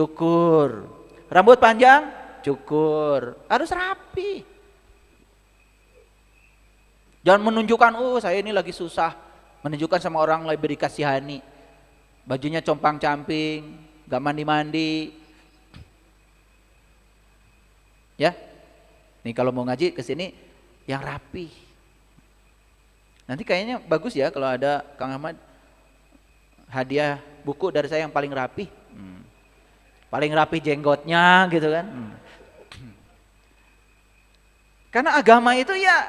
cukur. Rambut panjang, cukur. Harus rapi. Jangan menunjukkan, saya ini lagi susah. Menunjukkan sama orang lebih dikasihani. Bajunya compang-camping, gak mandi-mandi. Ya. Nih kalau mau ngaji ke sini yang rapi. Nanti kayaknya bagus ya kalau ada Kang Ahmad hadiah buku dari saya yang paling rapi. Paling rapi jenggotnya gitu kan. Karena agama itu ya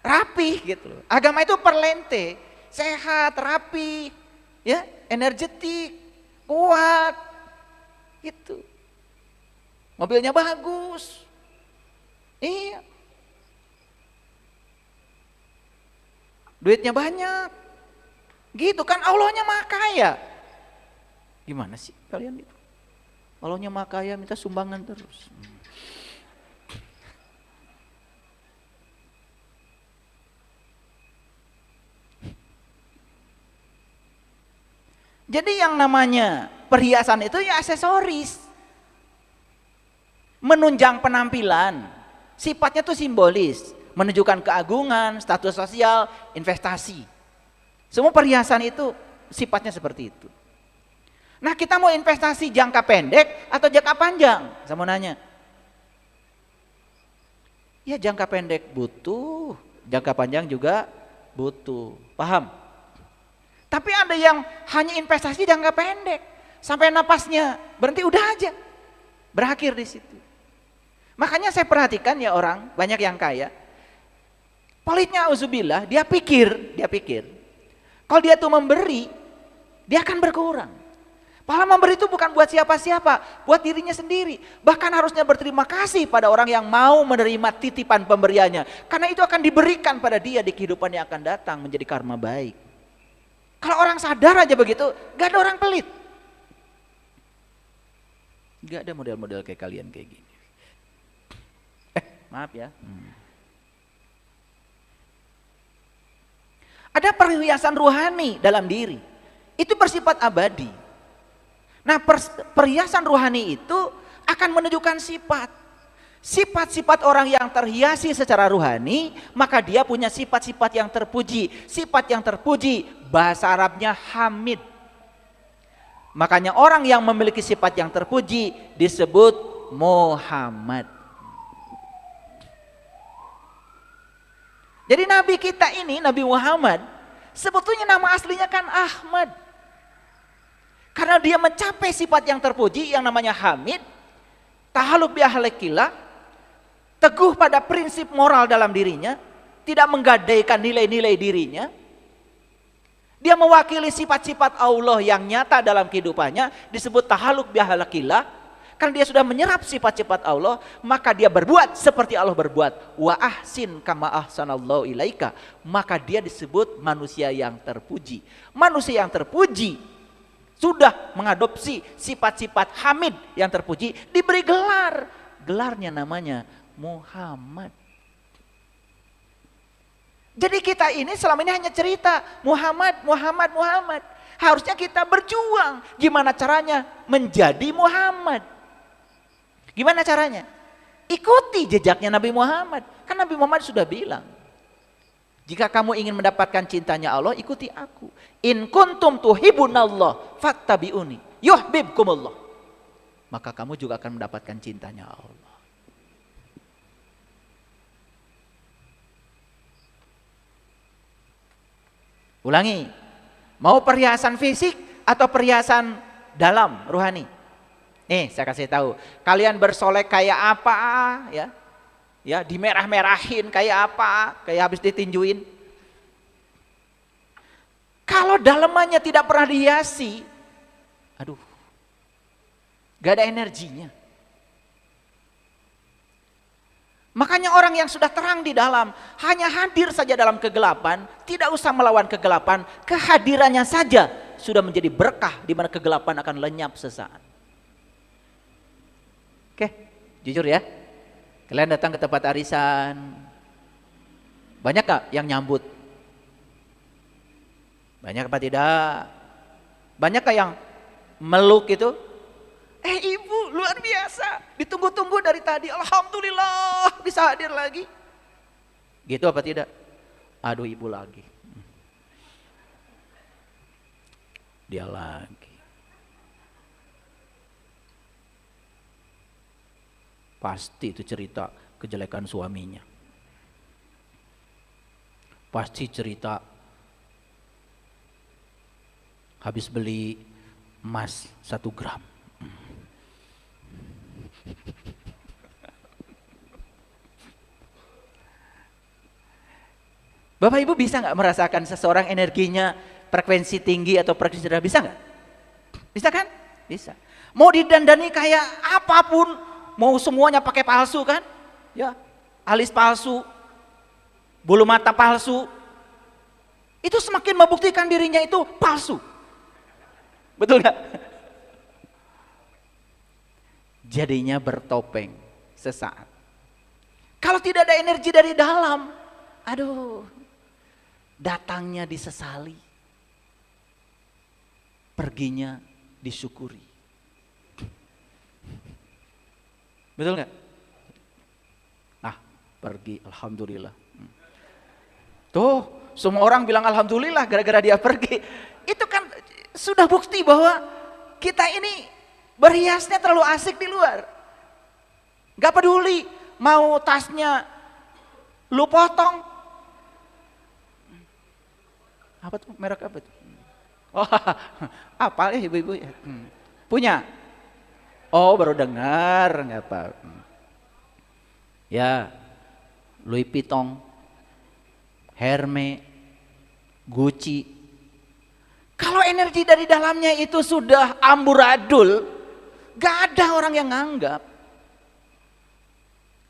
rapi gitu. Agama itu perlente, sehat, rapi, ya, energetik, kuat, gitu. Mobilnya bagus, iya. Duitnya banyak, gitu kan. Allahnya maha kaya. Gimana sih kalian itu? Allahnya maha kaya minta sumbangan terus. Jadi yang namanya perhiasan itu ya aksesoris. Menunjang penampilan. Sifatnya tuh simbolis, menunjukkan keagungan, status sosial, investasi. Semua perhiasan itu sifatnya seperti itu. Nah, kita mau investasi jangka pendek atau jangka panjang? Saya mau nanya. Ya jangka pendek butuh, jangka panjang juga butuh. Paham? Tapi ada yang hanya investasi jangka pendek, sampai napasnya berhenti udah aja, berakhir di situ. Makanya saya perhatikan ya orang banyak yang kaya, pelitnya auzubillah, dia pikir, kalau dia tuh memberi, dia akan berkurang. Pahala memberi itu bukan buat siapa-siapa, buat dirinya sendiri. Bahkan harusnya berterima kasih pada orang yang mau menerima titipan pemberiannya, karena itu akan diberikan pada dia di kehidupan yang akan datang menjadi karma baik. Kalau orang sadar aja begitu, gak ada orang pelit. Gak ada model-model kayak kalian kayak gini. Maaf ya. Ada perhiasan ruhani dalam diri. Itu bersifat abadi. Nah, perhiasan ruhani itu akan menunjukkan sifat. Sifat-sifat orang yang terhiasi secara ruhani, maka dia punya sifat-sifat yang terpuji. Sifat yang terpuji, bahasa Arabnya hamid. Makanya orang yang memiliki sifat yang terpuji disebut Muhammad. Jadi Nabi kita ini, Nabi Muhammad, sebetulnya nama aslinya kan Ahmad. Karena dia mencapai sifat yang terpuji yang namanya hamid, tahalluq bi ahlakillah, teguh pada prinsip moral dalam dirinya, tidak menggadaikan nilai-nilai dirinya. Dia mewakili sifat-sifat Allah yang nyata dalam kehidupannya, disebut tahalluq bi ahlakillah. Karena dia sudah menyerap sifat-sifat Allah, maka dia berbuat seperti Allah berbuat. Wa ahsin kama ahsanallahu ilaika. Maka dia disebut manusia yang terpuji. Manusia yang terpuji sudah mengadopsi sifat-sifat hamid yang terpuji, diberi gelar. Gelarnya namanya Muhammad. Jadi kita ini selama ini hanya cerita Muhammad, Muhammad, Muhammad. Harusnya kita berjuang. Gimana caranya menjadi Muhammad? Gimana caranya? Ikuti jejaknya Nabi Muhammad. Kan Nabi Muhammad sudah bilang, jika kamu ingin mendapatkan cintanya Allah, ikuti aku. In kuntum tuhibbunallah fattabi'uni yuhibbukumullah. Maka kamu juga akan mendapatkan cintanya Allah. Ulangi. Mau perhiasan fisik atau perhiasan dalam rohani? Nih saya kasih tahu, kalian bersolek kayak apa ya? Ya, dimerah-merahin kayak apa? Kayak habis ditinjuin. Kalau dalamannya tidak pernah dihiasi, aduh, gak ada energinya. Makanya orang yang sudah terang di dalam, hanya hadir saja dalam kegelapan, tidak usah melawan kegelapan, kehadirannya saja sudah menjadi berkah di mana kegelapan akan lenyap sesaat. Oke, jujur ya, kalian datang ke tempat arisan, banyak gak yang nyambut? Banyak apa tidak? Banyak gak yang meluk itu? Ibu luar biasa, ditunggu-tunggu dari tadi, alhamdulillah bisa hadir lagi. Gitu apa tidak? Aduh ibu lagi. Dia lagi. Pasti itu cerita kejelekan suaminya. Pasti cerita habis beli emas 1 gram. Bapak Ibu bisa nggak merasakan seseorang energinya frekuensi tinggi atau frekuensi rendah? Bisa nggak? Bisa kan? Bisa. Mau didandani kayak apapun, mau semuanya pakai palsu kan? Ya, alis palsu, bulu mata palsu, itu semakin membuktikan dirinya itu palsu. Betul nggak? Jadinya bertopeng sesaat. Kalau tidak ada energi dari dalam, aduh, datangnya disesali, perginya disyukuri. Betul nggak? Nah, pergi, alhamdulillah. Tuh, semua orang bilang alhamdulillah gara-gara dia pergi. Itu kan sudah bukti bahwa kita ini berhiasnya terlalu asik di luar. Gak peduli mau tasnya lu potong. Apa tuh, merek apa tuh? Oh, apa ya ibu-ibu ya? Punya? Oh, baru dengar, nggak apa. Ya, Louis Vuitton, Hermes, Gucci. Kalau energi dari dalamnya itu sudah amburadul, gak ada orang yang nganggap.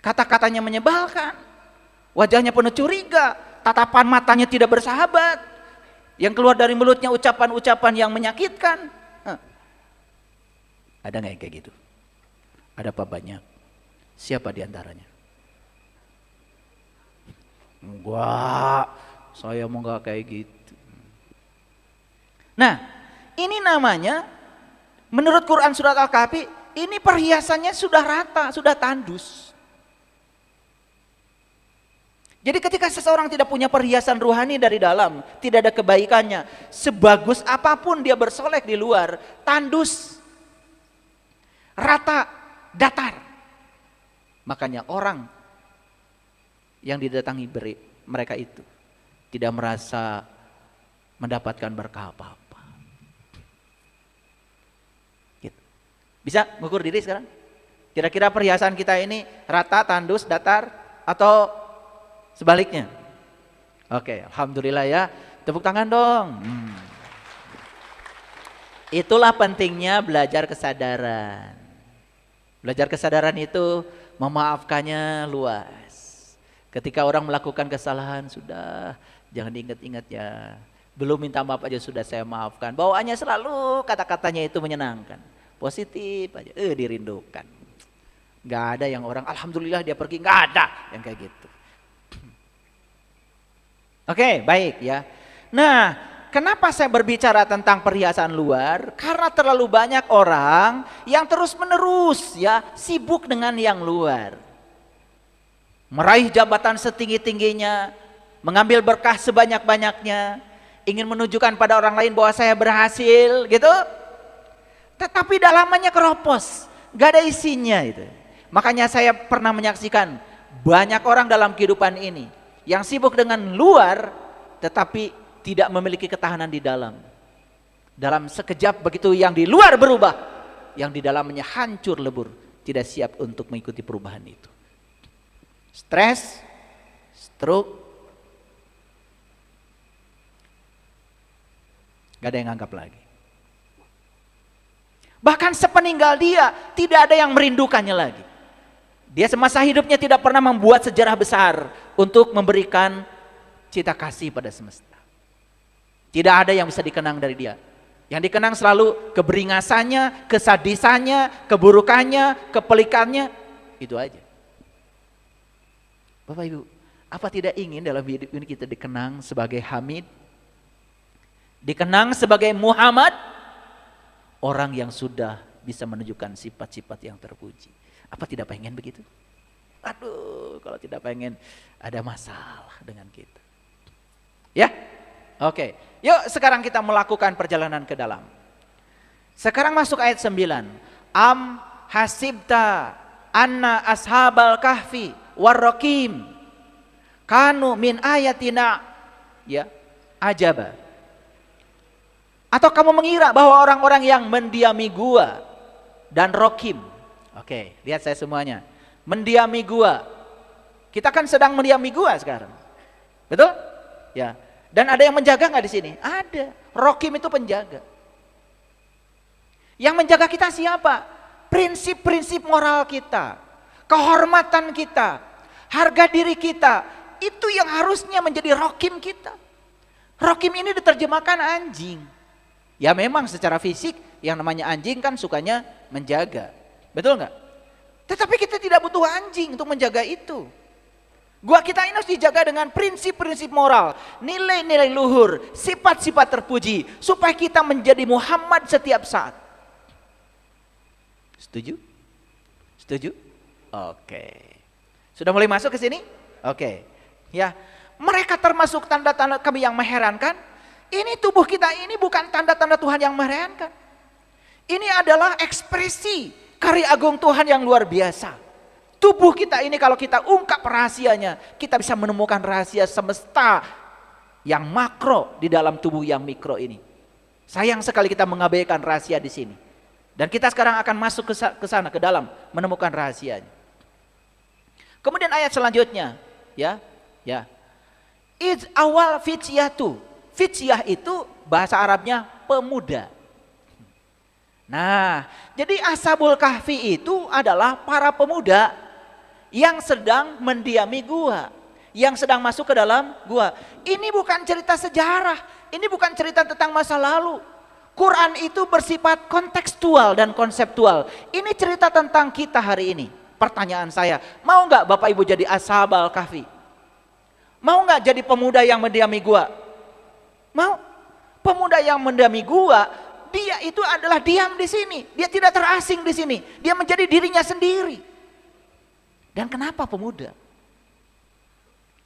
Kata-katanya menyebalkan, wajahnya penuh curiga, tatapan matanya tidak bersahabat, yang keluar dari mulutnya ucapan-ucapan yang menyakitkan. Ada nggak yang kayak gitu? Ada apa banyak? Siapa diantaranya? Enggak, saya mau nggak kayak gitu. Nah, ini namanya menurut Quran surat Al-Kahfi, ini perhiasannya sudah rata, sudah tandus. Jadi ketika seseorang tidak punya perhiasan rohani dari dalam, tidak ada kebaikannya, sebagus apapun dia bersolek di luar, tandus, rata, datar. Makanya orang yang didatangi mereka itu tidak merasa mendapatkan berkah apa-apa. Gitu. Bisa mengukur diri sekarang? Kira-kira perhiasan kita ini rata, tandus, datar, atau sebaliknya? Oke, alhamdulillah ya. Tepuk tangan dong. Itulah pentingnya belajar kesadaran. Belajar kesadaran itu memaafkannya luas. Ketika orang melakukan kesalahan, sudah jangan diingat-ingat ya. Belum minta maaf aja sudah saya maafkan. Bawaannya selalu kata-katanya itu menyenangkan, positif aja, dirindukan. Gak ada yang orang alhamdulillah dia pergi, gak ada yang kayak gitu. Oke, baik ya. Nah, kenapa saya berbicara tentang perhiasan luar? Karena terlalu banyak orang yang terus-menerus ya sibuk dengan yang luar. Meraih jabatan setinggi-tingginya, mengambil berkah sebanyak-banyaknya, ingin menunjukkan pada orang lain bahwa saya berhasil gitu. Tetapi dalamannya keropos, gak ada isinya itu. Makanya saya pernah menyaksikan banyak orang dalam kehidupan ini yang sibuk dengan luar tetapi tidak memiliki ketahanan di dalam. Dalam sekejap begitu yang di luar berubah, yang di dalamnya hancur lebur, tidak siap untuk mengikuti perubahan itu. Stres, stroke, gak ada yang anggap lagi. Bahkan sepeninggal dia tidak ada yang merindukannya lagi. Dia semasa hidupnya tidak pernah membuat sejarah besar untuk memberikan cita kasih pada semesta. Tidak ada yang bisa dikenang dari dia. Yang dikenang selalu keberingasannya, kesadisannya, keburukannya, kepelikannya, itu aja. Bapak Ibu, apa tidak ingin dalam hidup ini kita dikenang sebagai Hamid? Dikenang sebagai Muhammad? Orang yang sudah bisa menunjukkan sifat-sifat yang terpuji. Apa tidak pengen begitu? Aduh, kalau tidak pengen ada masalah dengan kita. Ya? Oke. Yuk sekarang kita melakukan perjalanan ke dalam. Sekarang masuk ayat 9. Am hasibta anna ashabal kahfi warraqim kanu min ayatina ya ajaba. Atau kamu mengira bahwa orang-orang yang mendiami gua dan Rokim. Oke, lihat saya semuanya. Mendiami gua. Kita kan sedang mendiami gua sekarang. Betul? Ya. Dan ada yang menjaga nggak di sini? Ada. Rokim itu penjaga. Yang menjaga kita siapa? Prinsip-prinsip moral kita, kehormatan kita, harga diri kita. Itu yang harusnya menjadi rokim kita. Rokim ini diterjemahkan anjing. Ya memang secara fisik yang namanya anjing kan sukanya menjaga. Betul nggak? Tetapi kita tidak butuh anjing untuk menjaga itu. Gua kita ini harus dijaga dengan prinsip-prinsip moral, nilai-nilai luhur, sifat-sifat terpuji, supaya kita menjadi Muhammad setiap saat. Setuju? Setuju? Oke. Sudah mulai masuk ke sini? Oke. Ya, mereka termasuk tanda-tanda kami yang mengherankan. Ini tubuh kita ini bukan tanda-tanda Tuhan yang mengherankan. Ini adalah ekspresi karya agung Tuhan yang luar biasa. Tubuh kita ini kalau kita ungkap rahasianya, kita bisa menemukan rahasia semesta yang makro di dalam tubuh yang mikro ini. Sayang sekali kita mengabaikan rahasia di sini. Dan kita sekarang akan masuk ke sana, ke dalam, menemukan rahasianya. Kemudian ayat selanjutnya, ya. Iz awal fityatu. Fityah itu bahasa Arabnya pemuda. Nah, jadi Ashabul Kahfi itu adalah para pemuda yang sedang mendiami gua, yang sedang masuk ke dalam gua. Ini bukan cerita sejarah, ini bukan cerita tentang masa lalu. Quran itu bersifat kontekstual dan konseptual. Ini cerita tentang kita hari ini. Pertanyaan saya, mau nggak Bapak Ibu jadi Ashabul Kahfi? Mau nggak jadi pemuda yang mendiami gua? Mau? Pemuda yang mendiami gua, dia itu adalah diam di sini. Dia tidak terasing di sini. Dia menjadi dirinya sendiri. Dan kenapa pemuda?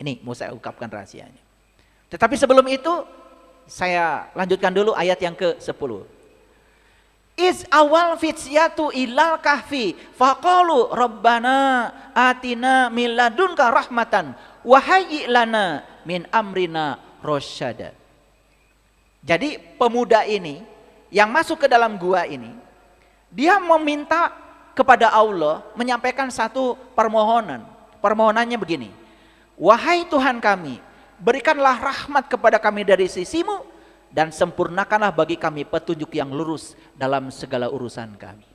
Ini mau saya ungkapkan rahasianya. Tetapi sebelum itu, saya lanjutkan dulu ayat yang ke-10. Iz awal fityatu ilal kahfi faqalu rabbana atina min ladunka rahmatan wa hayyi lana min amrina rasyada. Jadi pemuda ini yang masuk ke dalam gua ini, dia meminta kepada Allah menyampaikan satu permohonan. Permohonannya begini, wahai Tuhan kami, berikanlah rahmat kepada kami dari sisimu dan sempurnakanlah bagi kami petunjuk yang lurus dalam segala urusan kami.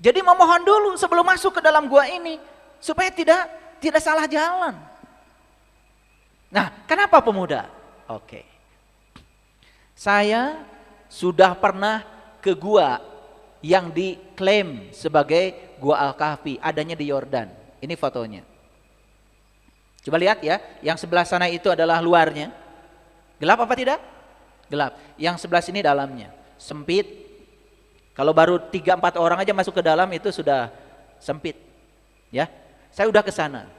Jadi memohon dulu sebelum masuk ke dalam gua ini supaya tidak salah jalan. Nah, kenapa pemuda? Oke. Saya sudah pernah ke gua yang diklaim sebagai Gua Al-Kahfi, adanya di Yordan. Ini fotonya. Coba lihat ya, yang sebelah sana itu adalah luarnya. Gelap apa tidak? Gelap. Yang sebelah sini dalamnya. Sempit. Kalau baru 3-4 orang aja masuk ke dalam itu sudah sempit. Ya. Saya udah ke sana.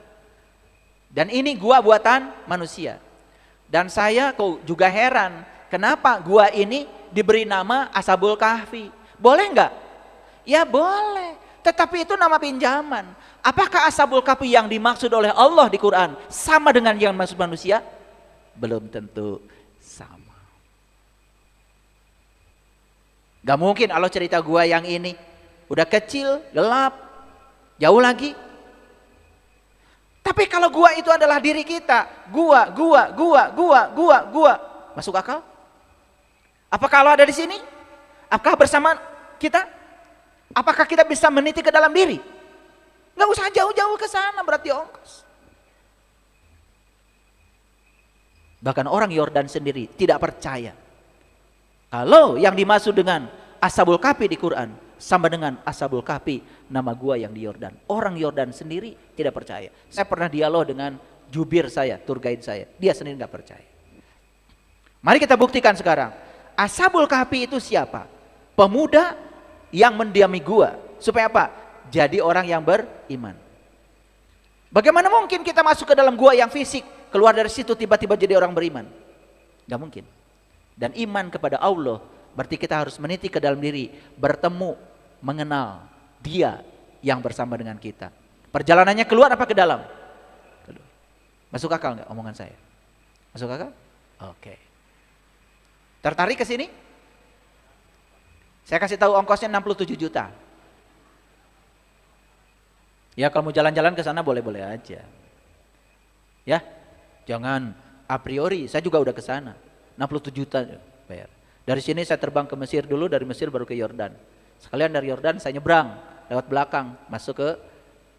Dan ini gua buatan manusia. Dan saya kok juga heran, kenapa gua ini diberi nama Ashabul Kahfi? Boleh enggak? Ya boleh. Tetapi itu nama pinjaman. Apakah Ashabul Kahfi yang dimaksud oleh Allah di Quran sama dengan yang maksud manusia? Belum tentu sama. Gak mungkin Allah cerita gua yang ini udah kecil, gelap, jauh lagi. Tapi kalau gua itu adalah diri kita, gua, masuk akal? Apakah Allah ada di sini? Apakah bersama kita? Apakah kita bisa meniti ke dalam diri? Nggak usah jauh-jauh ke sana, berarti ongkos. Bahkan orang Yordan sendiri tidak percaya kalau yang dimaksud dengan Ashabul Kahfi di Quran sama dengan Ashabul Kahfi nama gua yang di Yordan. Orang Yordan sendiri tidak percaya. Saya pernah dialog dengan jubir saya, tour guide saya. Dia sendiri nggak percaya. Mari kita buktikan sekarang. Ashabul Kahfi itu siapa? Pemuda yang mendiami gua. Supaya apa? Jadi orang yang beriman. Bagaimana mungkin kita masuk ke dalam gua yang fisik, keluar dari situ tiba-tiba jadi orang beriman? Gak mungkin. Dan iman kepada Allah berarti kita harus meniti ke dalam diri, bertemu, mengenal Dia yang bersama dengan kita. Perjalanannya keluar apa ke dalam? Keluar. Masuk akal nggak omongan saya? Masuk akal? Oke. Tertarik ke sini? Saya kasih tahu ongkosnya 67 juta. Ya kalau mau jalan-jalan ke sana boleh-boleh aja. Ya, jangan a priori. Saya juga udah ke sana. 67 juta bayar. Dari sini saya terbang ke Mesir dulu, dari Mesir baru ke Yordan. Sekalian dari Yordan saya nyebrang lewat belakang masuk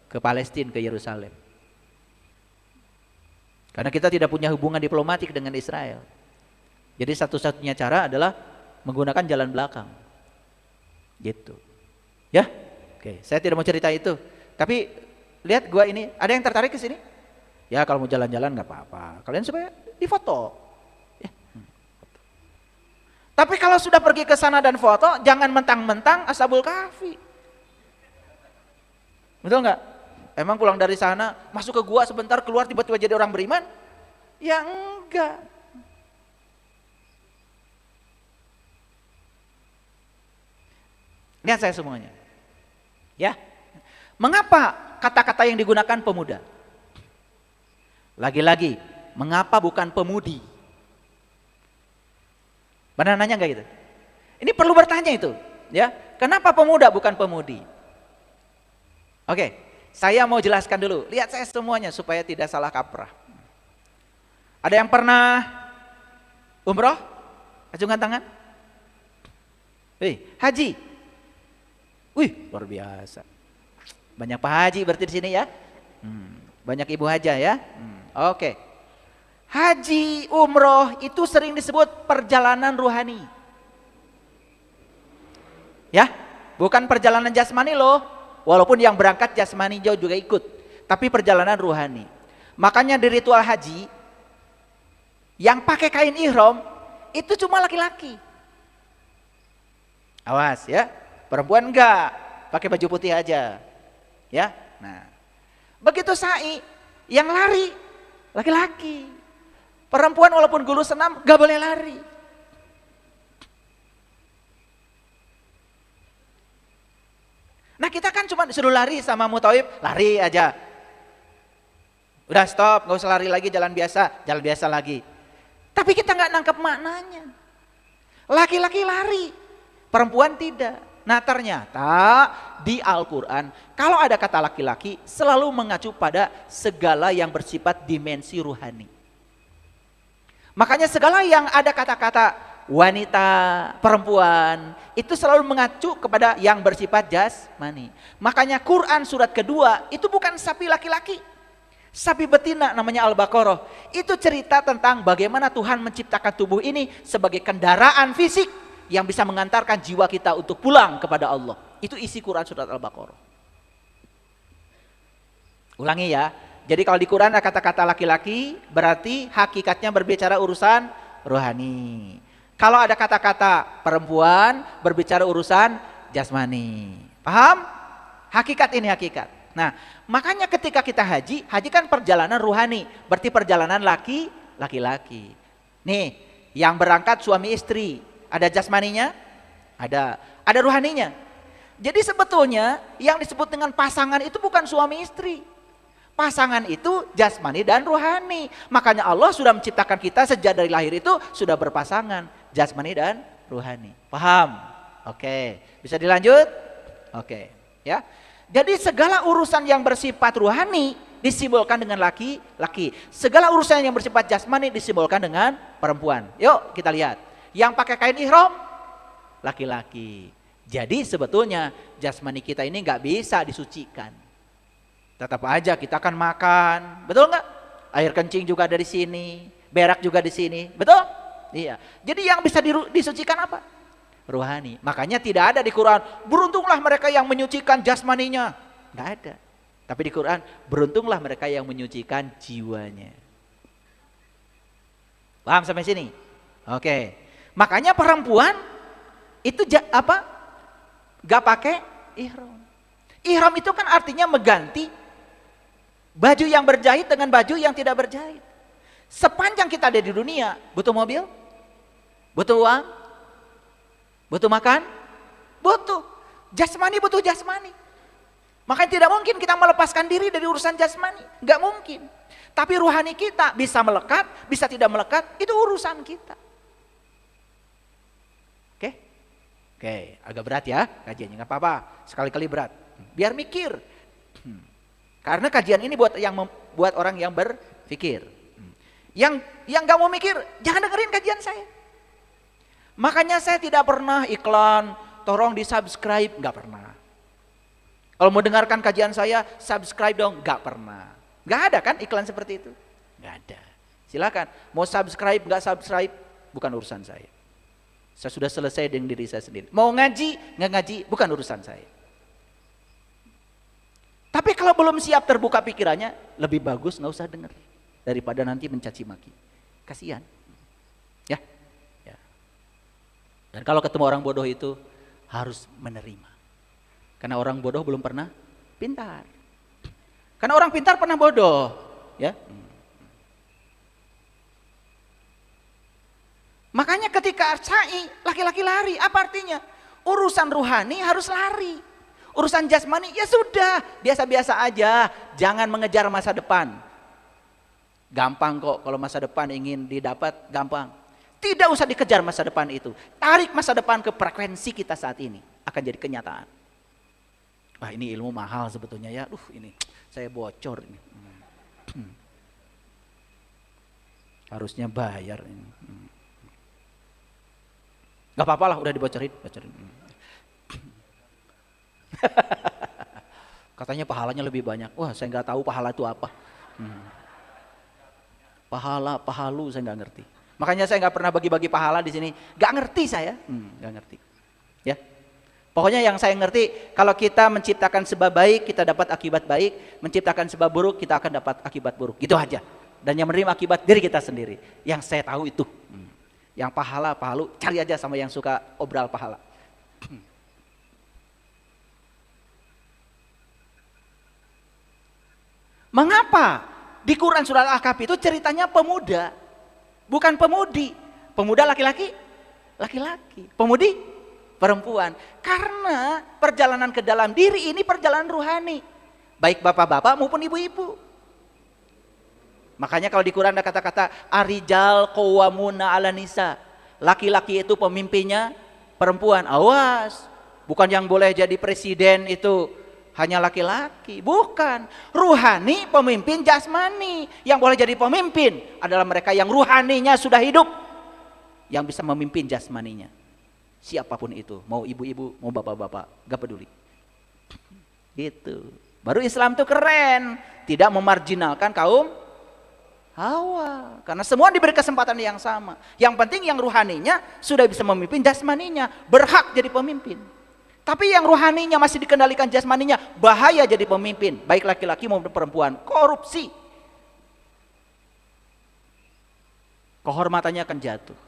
ke Palestina, ke Yerusalem. Karena kita tidak punya hubungan diplomatik dengan Israel. Jadi satu-satunya cara adalah menggunakan jalan belakang. Gitu. Ya? Oke, saya tidak mau cerita itu. Tapi lihat gua ini, ada yang tertarik ke sini? Ya kalau mau jalan-jalan nggak apa-apa. Kalian supaya difoto. Ya. Tapi kalau sudah pergi ke sana dan foto, jangan mentang-mentang Ashabul Kahfi. Betul nggak? Emang pulang dari sana, masuk ke gua sebentar, keluar tiba-tiba jadi orang beriman? Ya enggak. Lihat saya semuanya. Ya. Mengapa kata-kata yang digunakan pemuda? Lagi-lagi, mengapa bukan pemudi? Benar nanya enggak gitu? Ini perlu bertanya itu, ya. Kenapa pemuda bukan pemudi? Oke, saya mau jelaskan dulu. Lihat saya semuanya supaya tidak salah kaprah. Ada yang pernah umroh? Acungkan tangan. Haji. Wih, luar biasa. Banyak Pak Haji berarti di sini ya. Banyak Ibu Haja ya. Oke. Haji, umroh itu sering disebut perjalanan ruhani. Ya, bukan perjalanan jasmani loh. Walaupun yang berangkat jasmani jauh juga ikut, tapi perjalanan ruhani. Makanya di ritual haji yang pakai kain ihram itu cuma laki-laki. Awas ya, perempuan enggak, pakai baju putih aja. Ya. Nah, begitu sa'i yang lari laki-laki. Perempuan walaupun guru senam gak boleh lari. Nah kita kan cuma disuruh lari sama Mutawib, lari aja. Udah stop, gak usah lari lagi, jalan biasa lagi. Tapi kita gak nangkep maknanya. Laki-laki lari, perempuan tidak. Nah ternyata di Al-Quran kalau ada kata laki-laki selalu mengacu pada segala yang bersifat dimensi ruhani. Makanya segala yang ada kata-kata wanita, perempuan itu selalu mengacu kepada yang bersifat jasmani. Makanya Quran surat kedua itu bukan sapi laki-laki, sapi betina namanya Al-Baqarah. Itu cerita tentang bagaimana Tuhan menciptakan tubuh ini sebagai kendaraan fisik yang bisa mengantarkan jiwa kita untuk pulang kepada Allah. Itu isi Quran surat Al-Baqarah. Ulangi ya. Jadi kalau di Quran ada kata-kata laki-laki, berarti hakikatnya berbicara urusan rohani. Kalau ada kata-kata perempuan, berbicara urusan jasmani. Paham? Hakikat ini hakikat. Nah, makanya ketika kita haji, haji kan perjalanan ruhani, berarti perjalanan laki-laki. Nih, yang berangkat suami istri, ada jasmaninya? Ada ruhaninya. Jadi sebetulnya yang disebut dengan pasangan itu bukan suami istri. Pasangan itu jasmani dan ruhani. Makanya Allah sudah menciptakan kita sejak dari lahir itu sudah berpasangan, jasmani dan ruhani. Paham? Oke, bisa dilanjut? Oke, ya. Jadi segala urusan yang bersifat ruhani disimbolkan dengan laki-laki. Segala urusan yang bersifat jasmani disimbolkan dengan perempuan. Yuk kita lihat. Yang pakai kain ihram laki-laki. Jadi sebetulnya jasmani kita ini nggak bisa disucikan. Tetap aja kita akan makan, betul nggak? Air kencing juga dari sini, berak juga di sini, betul? Iya. Jadi yang bisa disucikan apa? Ruhani. Makanya tidak ada di Quran, beruntunglah mereka yang menyucikan jasmaninya. Nggak ada. Tapi di Quran, beruntunglah mereka yang menyucikan jiwanya. Paham sampai sini? Oke. Makanya perempuan Itu apa? Gak pakai ihram. Ihram itu kan artinya mengganti baju yang berjahit dengan baju yang tidak berjahit. Sepanjang kita ada di dunia, butuh mobil, butuh uang, butuh makan, butuh jasmani, butuh jasmani. Makanya tidak mungkin kita melepaskan diri dari urusan jasmani, nggak mungkin. Tapi ruhani kita bisa melekat, bisa tidak melekat, itu urusan kita. Oke, agak berat ya kajiannya, nggak apa-apa, sekali-kali berat. Biar mikir. Karena kajian ini buat orang yang berpikir. Yang nggak mau mikir, jangan dengerin kajian saya. Makanya saya tidak pernah iklan, tolong di subscribe, nggak pernah. Kalau mau dengarkan kajian saya, subscribe dong, nggak pernah. Nggak ada kan iklan seperti itu? Nggak ada. Silakan, mau subscribe, nggak subscribe, bukan urusan saya. Saya sudah selesai dengan diri saya sendiri. Mau ngaji, nggak ngaji, bukan urusan saya. Tapi kalau belum siap terbuka pikirannya, lebih bagus nggak usah dengar daripada nanti mencaci maki. Kasihan. Ya. Dan kalau ketemu orang bodoh itu harus menerima. Karena orang bodoh belum pernah pintar. Karena orang pintar pernah bodoh, ya. Makanya ketika sa'i, laki-laki lari, apa artinya? Urusan ruhani harus lari. Urusan jasmani, ya sudah, biasa-biasa aja. Jangan mengejar masa depan. Gampang kok kalau masa depan ingin didapat, gampang. Tidak usah dikejar masa depan itu. Tarik masa depan ke frekuensi kita saat ini. Akan jadi kenyataan. Wah, ini ilmu mahal sebetulnya ya. Ini saya bocor ini. Harusnya bayar ini. Gak apa-apa lah, udah dibocorin. Katanya pahalanya lebih banyak. Wah, saya nggak tahu pahala itu apa. Pahalu saya nggak ngerti. Makanya saya nggak pernah bagi-bagi pahala di sini. Nggak ngerti saya, nggak ngerti. Ya, pokoknya yang saya ngerti, kalau kita menciptakan sebab baik, kita dapat akibat baik. Menciptakan sebab buruk, kita akan dapat akibat buruk. Gitu aja. Dan yang menerima akibat diri kita sendiri. Yang saya tahu itu. Yang pahalu, cari aja sama yang suka obral pahala. Mengapa di Quran surat Al-Kahfi itu ceritanya pemuda, bukan pemudi. Pemuda laki-laki, pemudi perempuan. Karena perjalanan ke dalam diri ini perjalanan ruhani, baik bapak-bapak maupun ibu-ibu. Makanya kalau di Quran ada kata-kata arijal qawwamuna 'ala nisa. Laki-laki itu pemimpinnya perempuan. Awas, bukan yang boleh jadi presiden itu hanya laki-laki, bukan. Ruhani pemimpin jasmani. Yang boleh jadi pemimpin adalah mereka yang ruhaninya sudah hidup, yang bisa memimpin jasmaninya. Siapapun itu, mau ibu-ibu, mau bapak-bapak, gak peduli. Gitu. Baru Islam tuh keren, tidak memarginalkan kaum Hawa, karena semua diberi kesempatan yang sama. Yang penting yang ruhaninya sudah bisa memimpin jasmaninya, berhak jadi pemimpin. Tapi yang ruhaninya masih dikendalikan jasmaninya, bahaya jadi pemimpin, baik laki-laki maupun perempuan. Korupsi, kehormatannya akan jatuh.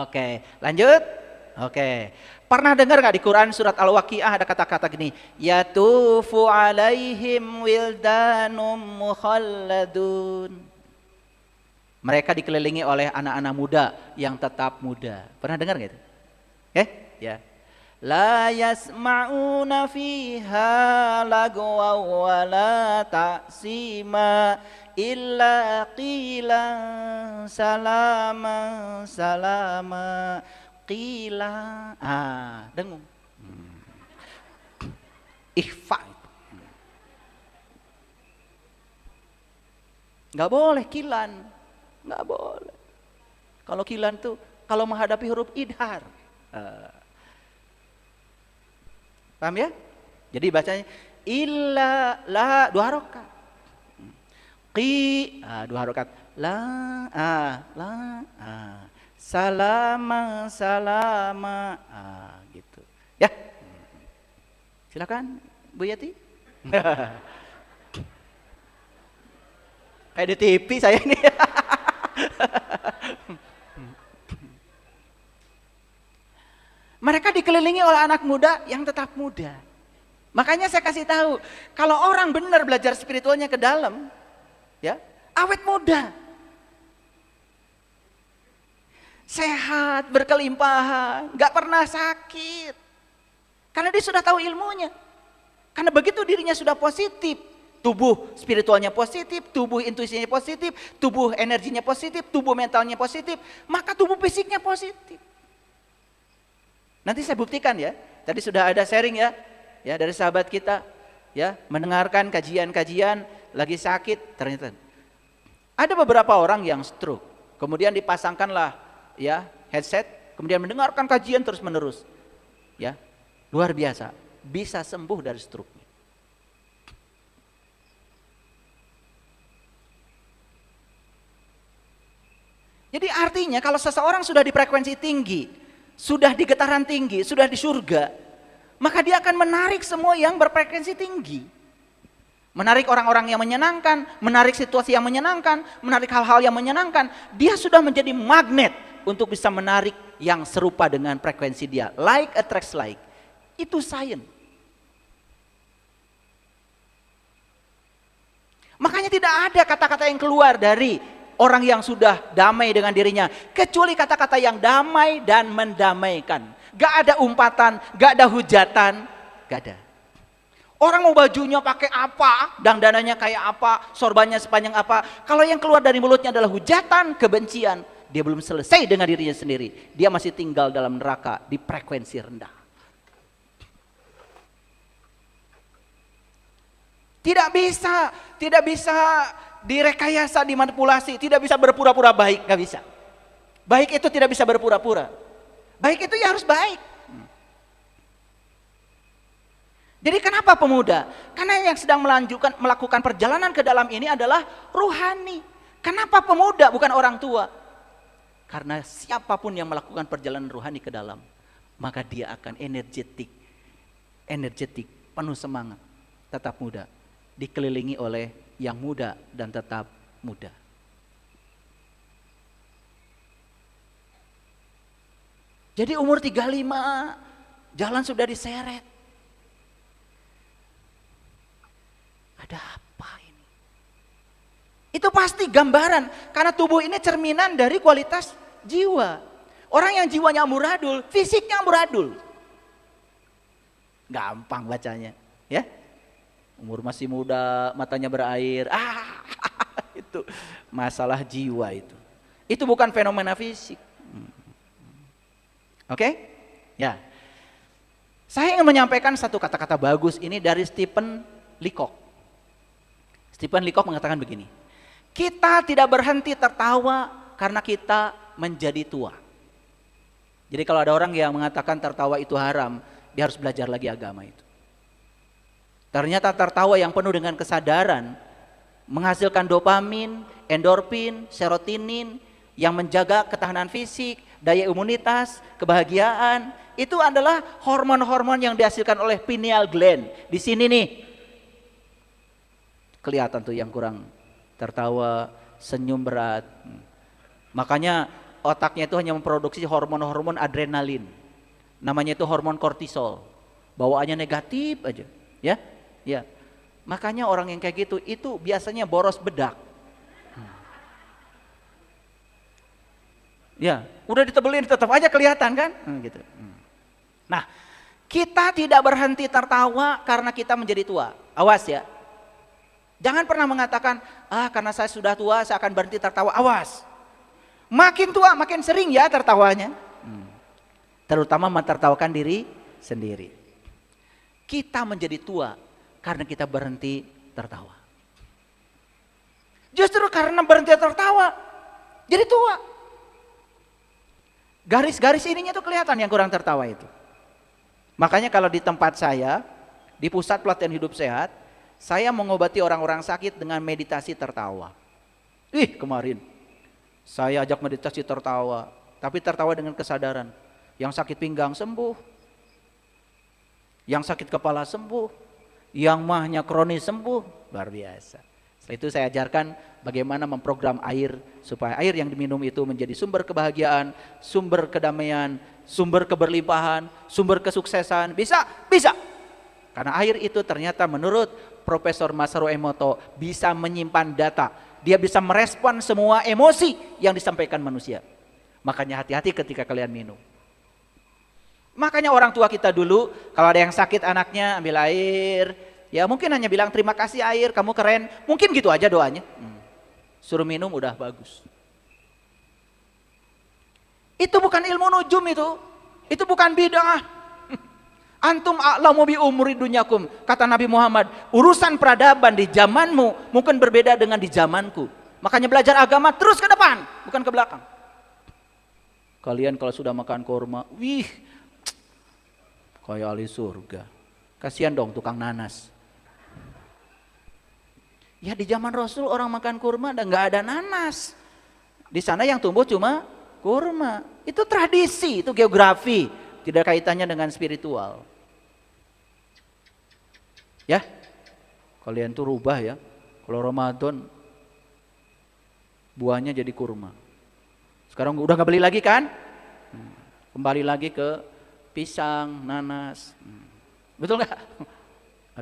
Oke, lanjut. Oke, pernah dengar gak di Quran surat Al-Waqiah ada kata-kata gini, yatufu alaihim wildanum mukhalladun. Mereka dikelilingi oleh anak-anak muda yang tetap muda. Pernah dengar gak itu? Ya. La yasma'una fiha lagwa wa la ta'sima illa qilan salama salama. Qila, dengung. Ikhfa itu. Nggak boleh kilan, nggak boleh. Kalau kilan tuh kalau menghadapi huruf idhar. Paham ya? Jadi bacanya illa la 2 harokat. Qi 2 harokat. La salama gitu ya. Silakan Bu Yati. Kayak di TV saya ini. Mereka dikelilingi oleh anak muda yang tetap muda. Makanya saya kasih tahu, kalau orang benar belajar spiritualnya ke dalam, ya, awet muda. Sehat, berkelimpahan, gak pernah sakit. Karena dia sudah tahu ilmunya. Karena begitu dirinya sudah positif, tubuh spiritualnya positif, tubuh intuisinya positif, tubuh energinya positif, tubuh mentalnya positif, maka tubuh fisiknya positif. Nanti saya buktikan ya. Tadi sudah ada sharing ya dari sahabat kita, ya, mendengarkan kajian-kajian, lagi sakit, ternyata ada beberapa orang yang stroke. Kemudian dipasangkanlah ya headset, kemudian mendengarkan kajian terus menerus. Ya, luar biasa, bisa sembuh dari stroke. Jadi artinya kalau seseorang sudah di frekuensi tinggi, sudah di getaran tinggi, sudah di surga, maka dia akan menarik semua yang berfrekuensi tinggi. Menarik orang-orang yang menyenangkan, menarik situasi yang menyenangkan, menarik hal-hal yang menyenangkan. Dia sudah menjadi magnet untuk bisa menarik yang serupa dengan frekuensi dia. Like attracts like. Itu sains. Makanya tidak ada kata-kata yang keluar dari orang yang sudah damai dengan dirinya, kecuali kata-kata yang damai dan mendamaikan. Gak ada umpatan, gak ada hujatan, gak ada. Orang mau bajunya pakai apa, dandanannya kayak apa, sorbannya sepanjang apa. Kalau yang keluar dari mulutnya adalah hujatan, kebencian, dia belum selesai dengan dirinya sendiri. Dia masih tinggal dalam neraka di frekuensi rendah. Tidak bisa direkayasa, dimanipulasi, tidak bisa berpura-pura baik, gak bisa. Baik itu tidak bisa berpura-pura. Baik itu ya harus baik. Jadi kenapa pemuda? Karena yang sedang melakukan perjalanan ke dalam ini adalah rohani. Kenapa pemuda bukan orang tua? Karena siapapun yang melakukan perjalanan rohani ke dalam, maka dia akan energetik, penuh semangat, tetap muda. Dikelilingi oleh yang muda dan tetap muda. Jadi umur 35, jalan sudah diseret. Ada apa ini? Itu pasti gambaran, karena tubuh ini cerminan dari kualitas jiwa. Orang yang jiwanya amburadul, fisiknya amburadul. Gampang bacanya, ya. Umur masih muda, matanya berair. Itu masalah jiwa itu. Itu bukan fenomena fisik. Oke? Ya. Saya ingin menyampaikan satu kata-kata bagus ini dari Stephen Leacock. Stephen Leacock mengatakan begini. Kita tidak berhenti tertawa karena kita menjadi tua. Jadi kalau ada orang yang mengatakan tertawa itu haram, dia harus belajar lagi agama itu. Ternyata tertawa yang penuh dengan kesadaran menghasilkan dopamin, endorfin, serotonin yang menjaga ketahanan fisik, daya imunitas, kebahagiaan. Itu adalah hormon-hormon yang dihasilkan oleh pineal gland. Di sini nih. Kelihatan tuh yang kurang tertawa, senyum berat. Makanya otaknya itu hanya memproduksi hormon-hormon adrenalin. Namanya itu hormon kortisol. Bawaannya negatif aja, ya. Ya, makanya orang yang kayak gitu itu biasanya boros bedak. Ya, udah ditebelin tetap aja kelihatan kan? Gitu. Nah, kita tidak berhenti tertawa karena kita menjadi tua. Awas ya. Jangan pernah mengatakan, karena saya sudah tua saya akan berhenti tertawa. Awas. Makin tua makin sering ya tertawanya. Terutama mentertawakan diri sendiri. Kita menjadi tua karena kita berhenti tertawa. Justru karena berhenti tertawa, jadi tua. Garis-garis ininya tuh kelihatan yang kurang tertawa itu. Makanya kalau di tempat saya, di pusat pelatihan hidup sehat, saya mengobati orang-orang sakit dengan meditasi tertawa. Kemarin saya ajak meditasi tertawa, tapi tertawa dengan kesadaran. Yang sakit pinggang sembuh, yang sakit kepala sembuh, yang mahnya kronis sembuh, luar biasa. Setelah itu saya ajarkan bagaimana memprogram air supaya air yang diminum itu menjadi sumber kebahagiaan, sumber kedamaian, sumber keberlimpahan, sumber kesuksesan, bisa, bisa. Karena air itu ternyata menurut Profesor Masaru Emoto bisa menyimpan data. Dia bisa merespon semua emosi yang disampaikan manusia. Makanya hati-hati ketika kalian minum. Makanya orang tua kita dulu kalau ada yang sakit anaknya ambil air, ya mungkin hanya bilang terima kasih air, kamu keren. Mungkin gitu aja doanya. Suruh minum udah bagus. Itu bukan ilmu nujum itu bukan bid'ah. Antum a'lamu bi umuri dunyakum, kata Nabi Muhammad. Urusan peradaban di zamanmu mungkin berbeda dengan di zamanku. Makanya belajar agama terus ke depan, bukan ke belakang. Kalian kalau sudah makan kurma, wih, kayak ahli surga. Kasihan dong tukang nanas. Ya di zaman Rasul orang makan kurma dan nggak ada nanas. Di sana yang tumbuh cuma kurma. Itu tradisi, itu geografi, tidak kaitannya dengan spiritual. Ya, kalian tuh rubah ya. Kalau Ramadan buahnya jadi kurma. Sekarang udah nggak beli lagi kan? Kembali lagi ke pisang, nanas. Betul nggak?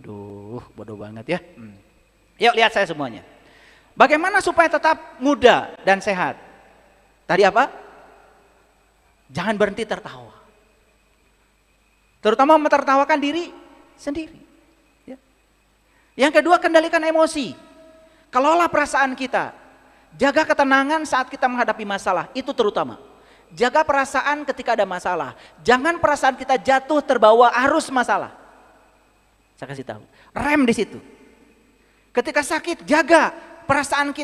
Aduh, bodoh banget ya. Yuk lihat saya semuanya. Bagaimana supaya tetap muda dan sehat? Tadi apa? Jangan berhenti tertawa. Terutama mentertawakan diri sendiri. Yang kedua, kendalikan emosi. Kelola perasaan kita. Jaga ketenangan saat kita menghadapi masalah. Itu terutama. Jaga perasaan ketika ada masalah. Jangan perasaan kita jatuh terbawa arus masalah. Saya kasih tahu. Rem di situ. Ketika sakit, jaga perasaan kita.